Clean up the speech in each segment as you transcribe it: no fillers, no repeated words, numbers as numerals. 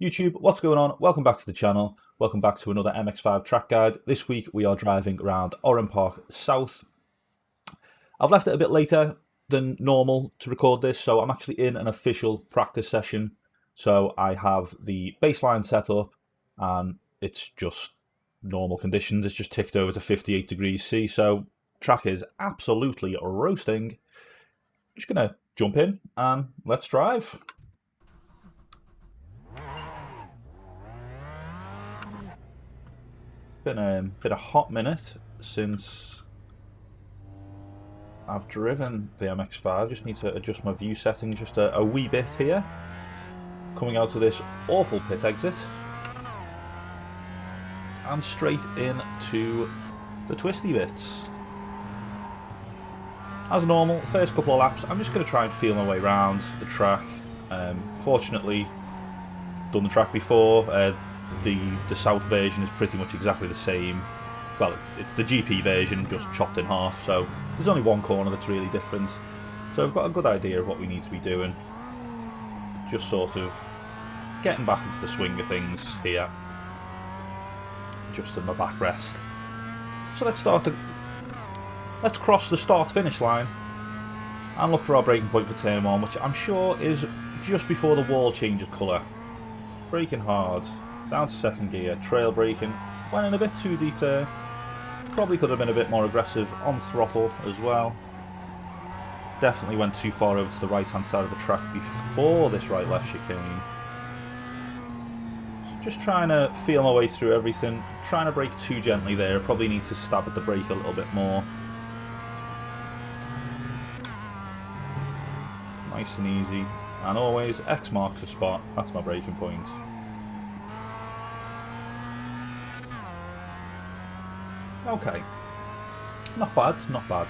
YouTube, what's going on? Welcome back to the channel. Welcome back to another MX5 track guide. This week we are driving around Oran Park South. I've left it a bit later than normal to record this, so I'm actually in an official practice session. So I have the baseline set up and it's just normal conditions. It's just ticked over to 58 degrees C, so track is absolutely roasting. Just gonna jump in and let's drive. Been a hot minute since I've driven the MX5. Just need to adjust my view settings just a wee bit here. Coming out of this awful pit exit and straight into the twisty bits. As normal, first couple of laps, I'm just going to try and feel my way around the track. Fortunately, done the track before. The South version is pretty much exactly the same. Well, it's the GP version, just chopped in half, so there's only one corner that's really different. So I've got a good idea of what we need to be doing. Just sort of getting back into the swing of things here. Just in my backrest. So let's cross the start-finish line and look for our braking point for turn 1, which I'm sure is just before the wall change of colour. Braking hard. Down to second gear, trail braking, went in a bit too deep there. Probably could have been a bit more aggressive on throttle as well. Definitely went too far over to the right hand side of the track before this right left chicane. So just trying to feel my way through everything, trying to brake too gently there, probably need to stab at the brake a little bit more. Nice and easy, and always X marks the spot, that's my braking point. Okay, not bad, not bad.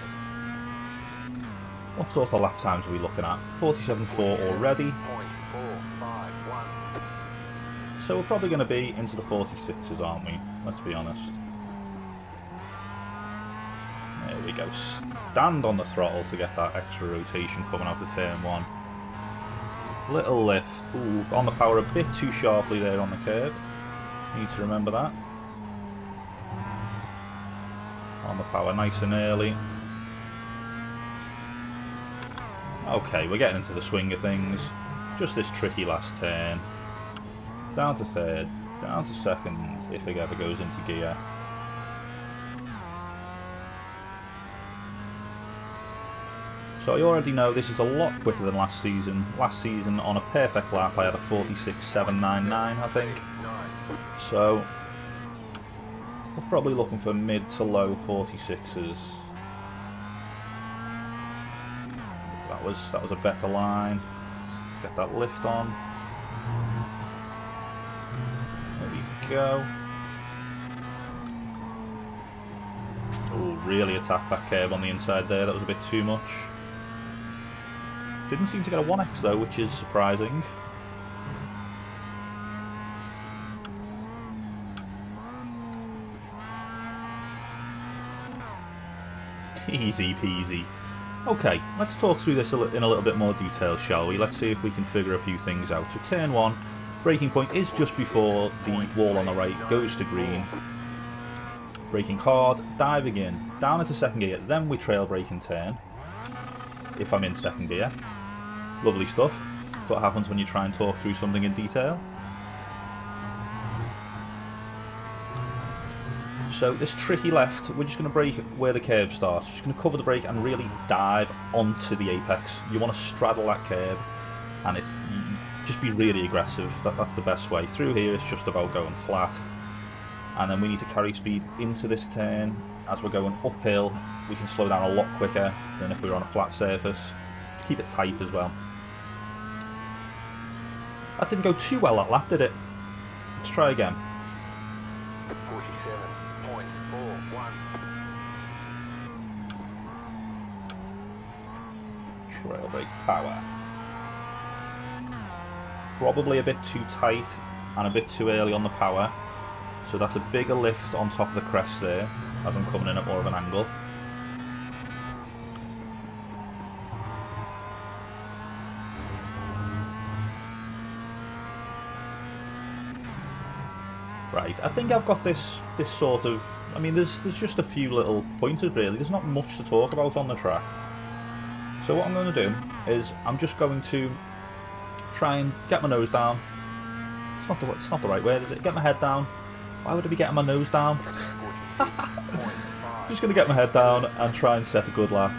What sort of lap times are we looking at? 47.4 already. So we're probably going to be into the 46s, aren't we? Let's be honest. There we go. Stand on the throttle to get that extra rotation coming out of turn 1. Little lift. Ooh, on the power a bit too sharply there on the curb. Need to remember that. On the power nice and early. Okay, we're getting into the swing of things. Just this tricky last turn. Down to third, down to second if it ever goes into gear. So I already know this is a lot quicker than last season. Last season on a perfect lap I had a 46.799 I think. So we're probably looking for mid to low 46s. That was a better line. Let's get that lift on. There we go. Oh, really attacked that curb on the inside there. That was a bit too much. Didn't seem to get a 1x though, which is surprising. Easy peasy. Okay, let's talk through this in a little bit more detail, shall we? Let's see if we can figure a few things out. So turn 1, braking point is just before the wall on the right goes to green. Braking hard, diving in, down into second gear, then we trail brake and turn. If I'm in second gear. Lovely stuff. That's what happens when you try and talk through something in detail. So this tricky left, we're just going to brake where the curb starts. Just going to cover the brake and really dive onto the apex. You want to straddle that curb and it's just be really aggressive. That's the best way. Through here it's just about going flat. And then we need to carry speed into this turn. As we're going uphill, we can slow down a lot quicker than if we were on a flat surface. Just keep it tight as well. That didn't go too well that lap, did it? Let's try again. Trail brake power. Probably a bit too tight and a bit too early on the power. So that's a bigger lift on top of the crest there as I'm coming in at more of an angle. Right, I think I've got this sort of... I mean, there's just a few little pointers, really. There's not much to talk about on the track. So what I'm going to do is I'm just going to try and get my nose down. It's not the right word, is it? Get my head down. Why would I be getting my nose down? Just going to get my head down and try and set a good lap.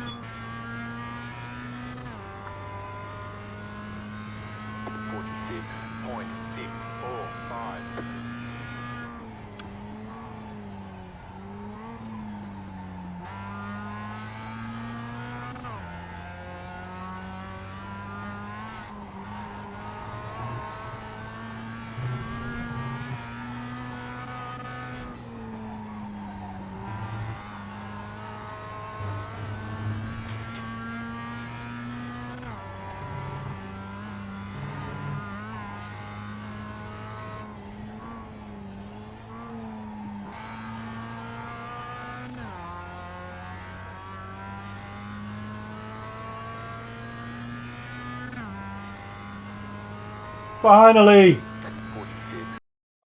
Finally!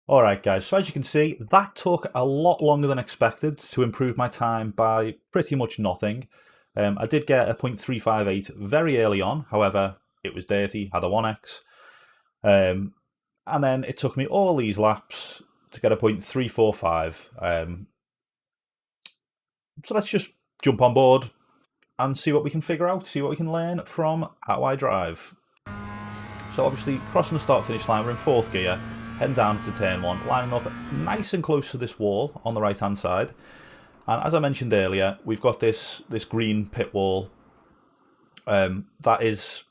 Alright guys, so as you can see, that took a lot longer than expected to improve my time by pretty much nothing. I did get a .358 very early on, however, it was dirty, had a 1x. And then it took me all these laps to get a .345. So let's just jump on board and see what we can figure out, see what we can learn from how I drive. So obviously, crossing the start-finish line, we're in 4th gear, heading down to turn 1, lining up nice and close to this wall on the right-hand side. And as I mentioned earlier, we've got this green pit wall. That is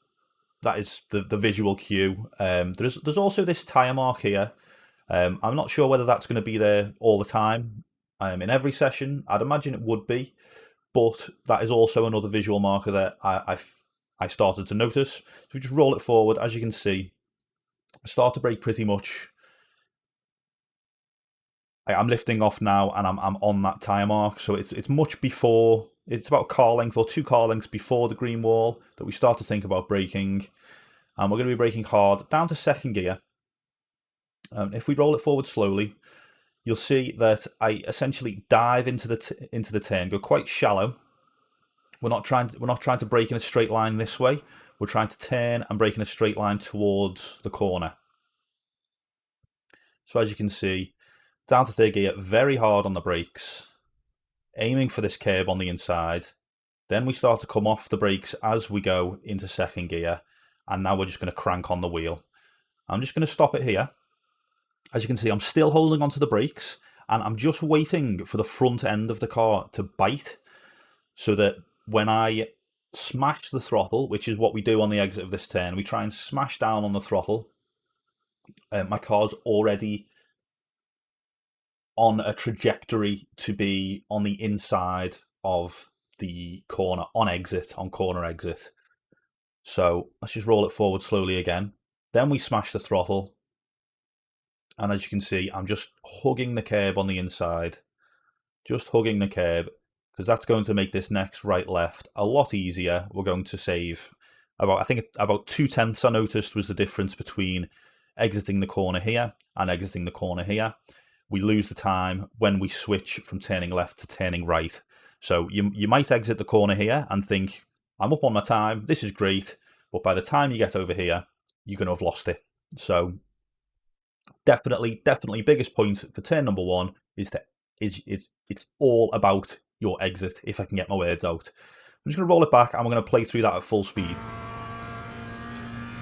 the visual cue. There's also this tyre mark here. I'm not sure whether that's going to be there all the time in every session. I'd imagine it would be, but that is also another visual marker that I started to notice. So if we just roll it forward, as you can see, I start to brake pretty much. I'm lifting off now, and I'm on that tyre mark. So it's much before. It's about a car length or 2 car lengths before the green wall that we start to think about braking, and we're going to be braking hard down to 2nd gear. If we roll it forward slowly, you'll see that I essentially dive into the turn, go quite shallow. We're not trying to brake in a straight line this way. We're trying to turn and brake in a straight line towards the corner. So as you can see, down to 3rd gear, very hard on the brakes, aiming for this curb on the inside. Then we start to come off the brakes as we go into 2nd gear, and now we're just going to crank on the wheel. I'm just going to stop it here. As you can see, I'm still holding onto the brakes, and I'm just waiting for the front end of the car to bite, so that when I smash the throttle, which is what we do on the exit of this turn, we try and smash down on the throttle. My car's already on a trajectory to be on the inside of the corner on corner exit. So let's just roll it forward slowly again. Then we smash the throttle. And as you can see, I'm just hugging the curb on the inside. Just hugging the curb, because that's going to make this next right-left a lot easier. We're going to save I think about 0.2 I noticed was the difference between exiting the corner here and exiting the corner here. We lose the time when we switch from turning left to turning right. So you might exit the corner here and think, I'm up on my time, this is great, but by the time you get over here, you're going to have lost it. So definitely biggest point for turn number 1 is it's all about your exit, if I can get my words out. I'm just going to roll it back and we're going to play through that at full speed.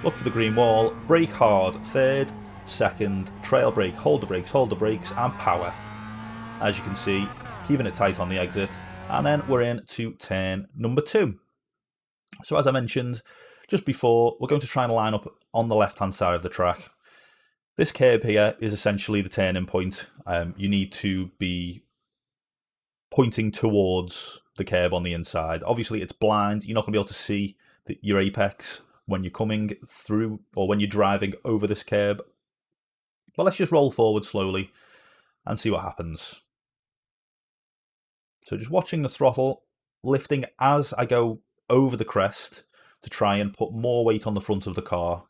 Look for the green wall, brake hard, 3rd, 2nd, trail brake, hold the brakes, and power. As you can see, keeping it tight on the exit, and then we're in to turn number 2. So as I mentioned just before, we're going to try and line up on the left-hand side of the track. This curb here is essentially the turning point. You need to be pointing towards the curb on the inside. Obviously, it's blind. You're not going to be able to see your apex when you're coming through or when you're driving over this curb. But let's just roll forward slowly and see what happens. So just watching the throttle, lifting as I go over the crest to try and put more weight on the front of the car.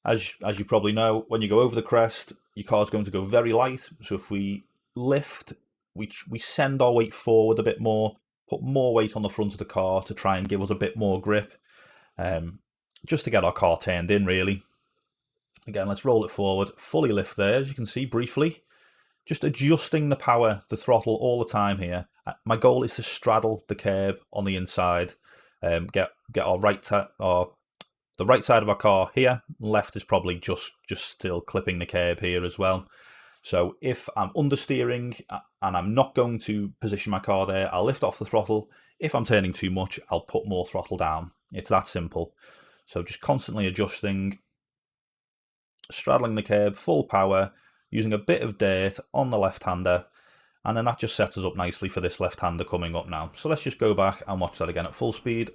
As you probably know, when you go over the crest, your car's going to go very light. So if we lift, we send our weight forward a bit more, put more weight on the front of the car to try and give us a bit more grip, just to get our car turned in, really. Again, let's roll it forward, fully lift there, as you can see briefly. Just adjusting the power, the throttle all the time here. My goal is to straddle the curb on the inside, get our the right side of our car here. Left is probably just still clipping the curb here as well. So if I'm understeering and I'm not going to position my car there, I'll lift off the throttle. If I'm turning too much, I'll put more throttle down. It's that simple. So just constantly adjusting, straddling the curb, full power, using a bit of dirt on the left-hander, and then that just sets us up nicely for this left-hander coming up now. So let's just go back and watch that again at full speed.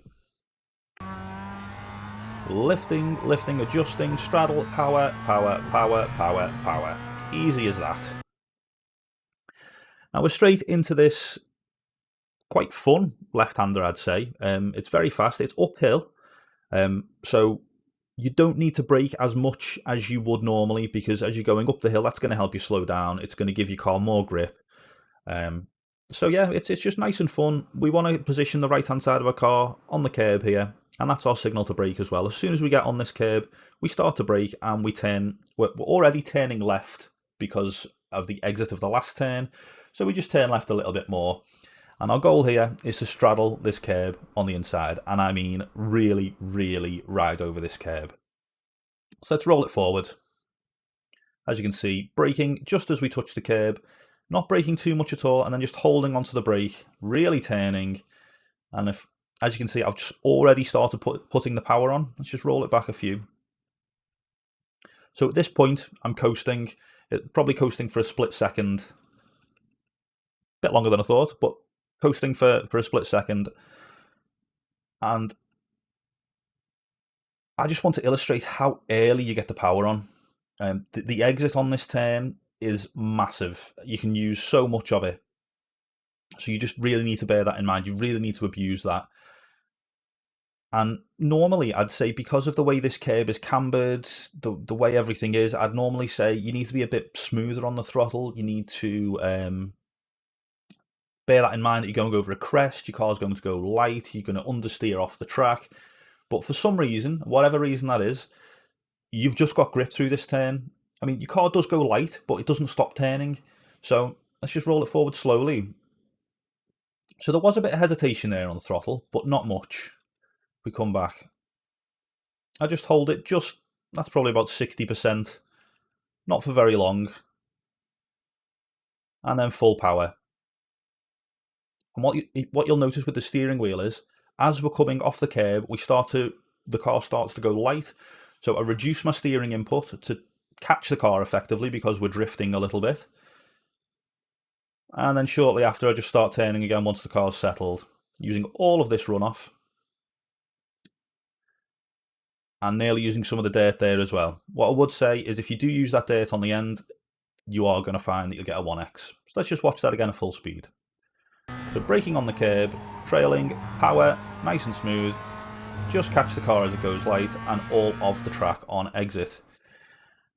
Lifting, adjusting, straddle, power, power, power, power, power. Easy as that. Now we're straight into this quite fun left-hander, I'd say. It's very fast, it's uphill, so you don't need to brake as much as you would normally, because as you're going up the hill, that's going to help you slow down. It's going to give your car more grip. So yeah, it's just nice and fun. We want to position the right-hand side of our car on the curb here, and that's our signal to brake as well. As soon as we get on this curb, we start to brake and we turn. We're already turning left because of the exit of the last turn, so we just turn left a little bit more. And our goal here is to straddle this curb on the inside, and I mean really, really ride over this curb. So let's roll it forward. As you can see, braking just as we touch the curb, not braking too much at all, and then just holding onto the brake, really turning. And as you can see, I've just already started putting the power on. Let's just roll it back a few. So at this point, I'm coasting, probably coasting for a split second. Bit longer than I thought, but coasting for a split second. And I just want to illustrate how early you get the power on. The exit on this turn is massive. You can use so much of it. So you just really need to bear that in mind. You really need to abuse that. And normally I'd say, because of the way this curb is cambered, the way everything is, I'd normally say you need to be a bit smoother on the throttle. You need to bear that in mind, that you're going over a crest, your car's going to go light, you're going to understeer off the track. But for some reason, whatever reason that is, you've just got grip through this turn. I mean, your car does go light, but it doesn't stop turning. So let's just roll it forward slowly. So there was a bit of hesitation there on the throttle, but not much. We come back. I just hold it that's probably about 60%. Not for very long. And then full power. And what you'll notice with the steering wheel is, as we're coming off the curb, the car starts to go light. So I reduce my steering input to catch the car effectively, because we're drifting a little bit. And then shortly after, I just start turning again once the car's settled, using all of this runoff. And nearly using some of the dirt there as well. What I would say is, if you do use that dirt on the end, you are going to find that you'll get a 1x. So let's just watch that again at full speed. So braking on the curb, trailing, power, nice and smooth. Just catch the car as it goes light, and all of the track on exit.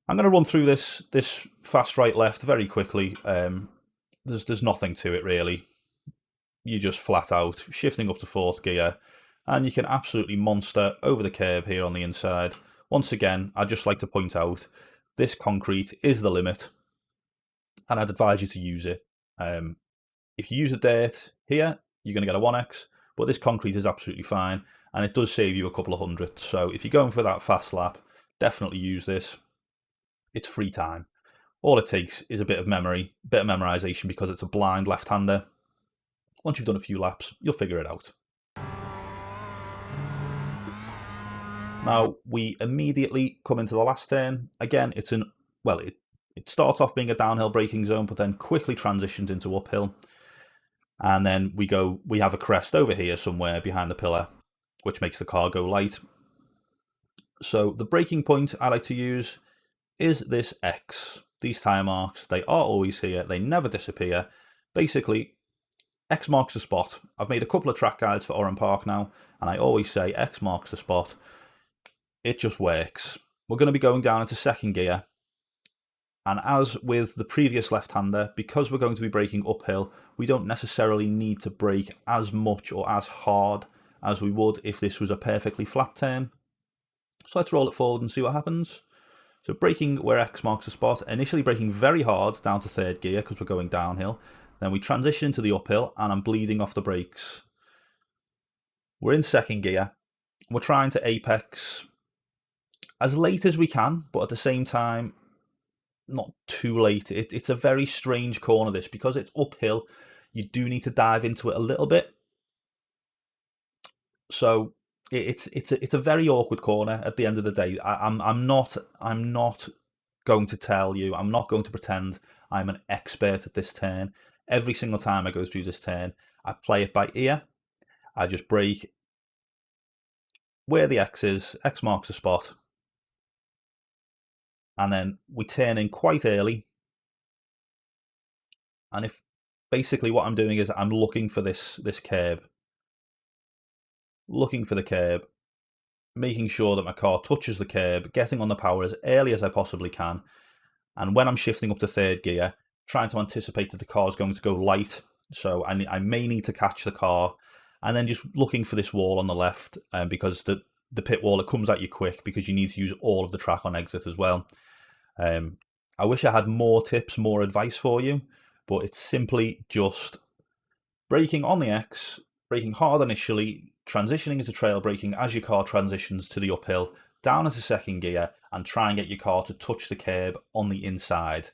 I'm going to run through this fast right left very quickly. There's nothing to it really. You just flat out shifting up to 4th gear, and you can absolutely monster over the curb here on the inside. Once again, I'd just like to point out, this concrete is the limit, and I'd advise you to use it. If you use the dirt here, you're going to get a 1x, but this concrete is absolutely fine, and it does save you a couple of hundredths. So if you're going for that fast lap, definitely use this. It's free time. All it takes is a bit of memory, bit of memorization, because it's a blind left-hander. Once you've done a few laps, you'll figure it out. Now, we immediately come into the last turn. Again, it starts off being a downhill braking zone, but then quickly transitions into uphill. And then we have a crest over here somewhere behind the pillar, which makes the car go light. So the braking point I like to use is this X. These tyre marks, they are always here. They never disappear. Basically, X marks the spot. I've made a couple of track guides for Oran Park now, and I always say X marks the spot. It just works. We're going to be going down into 2nd gear. And as with the previous left-hander, because we're going to be braking uphill, we don't necessarily need to brake as much or as hard as we would if this was a perfectly flat turn. So let's roll it forward and see what happens. So braking where X marks the spot, initially braking very hard down to third gear because we're going downhill. Then we transition into the uphill and I'm bleeding off the brakes. We're in second gear. We're trying to apex as late as we can, but at the same time, not too late. It's a very strange corner, this, because it's uphill. You do need to dive into it a little bit. So it's a very awkward corner at the end of the day. I'm not going to tell you, I'm not going to pretend I'm an expert at this turn. Every single time I go through this turn, I play it by ear. I just brake where the X is, X marks the spot. And then we turn in quite early. And if basically what I'm doing is I'm looking for this curb. Looking for the curb, making sure that my car touches the curb, getting on the power as early as I possibly can. And when I'm shifting up to third gear, trying to anticipate that the car is going to go light. So I may need to catch the car. And then just looking for this wall on the left, because the pit wall, it comes at you quick because you need to use all of the track on exit as well. I wish I had more tips, more advice for you, but it's simply just braking on the X, braking hard initially, transitioning into trail braking as your car transitions to the uphill, down into second gear, and try and get your car to touch the curb on the inside.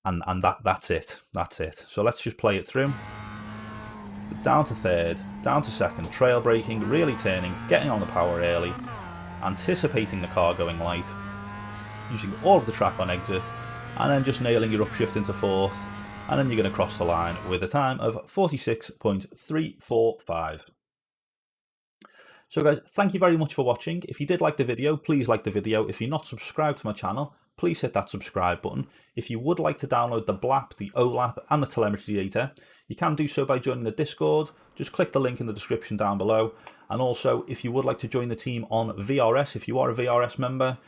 And that's it. That's it. So let's just play it through. Down to third, down to second, trail braking, really turning, getting on the power early, anticipating the car going light, using all of the track on exit, and then just nailing your upshift into fourth, and then you're going to cross the line with a time of 46.345. So guys, thank you very much for watching. If you did like the video, please like the video. If you're not subscribed to my channel, please hit that subscribe button. If you would like to download the BLAP, the OLAP, and the telemetry data, you can do so by joining the Discord. Just click the link in the description down below. And also, if you would like to join the team on VRS, if you are a VRS member,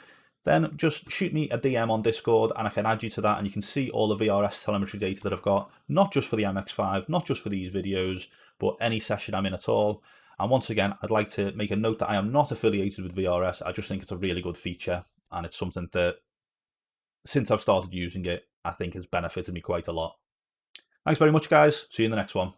then just shoot me a DM on Discord and I can add you to that, and you can see all the VRS telemetry data that I've got, not just for the MX5, not just for these videos, but any session I'm in at all. And once again, I'd like to make a note that I am not affiliated with VRS. I just think it's a really good feature, and it's something that, since I've started using it, I think has benefited me quite a lot. Thanks very much, guys. See you in the next one.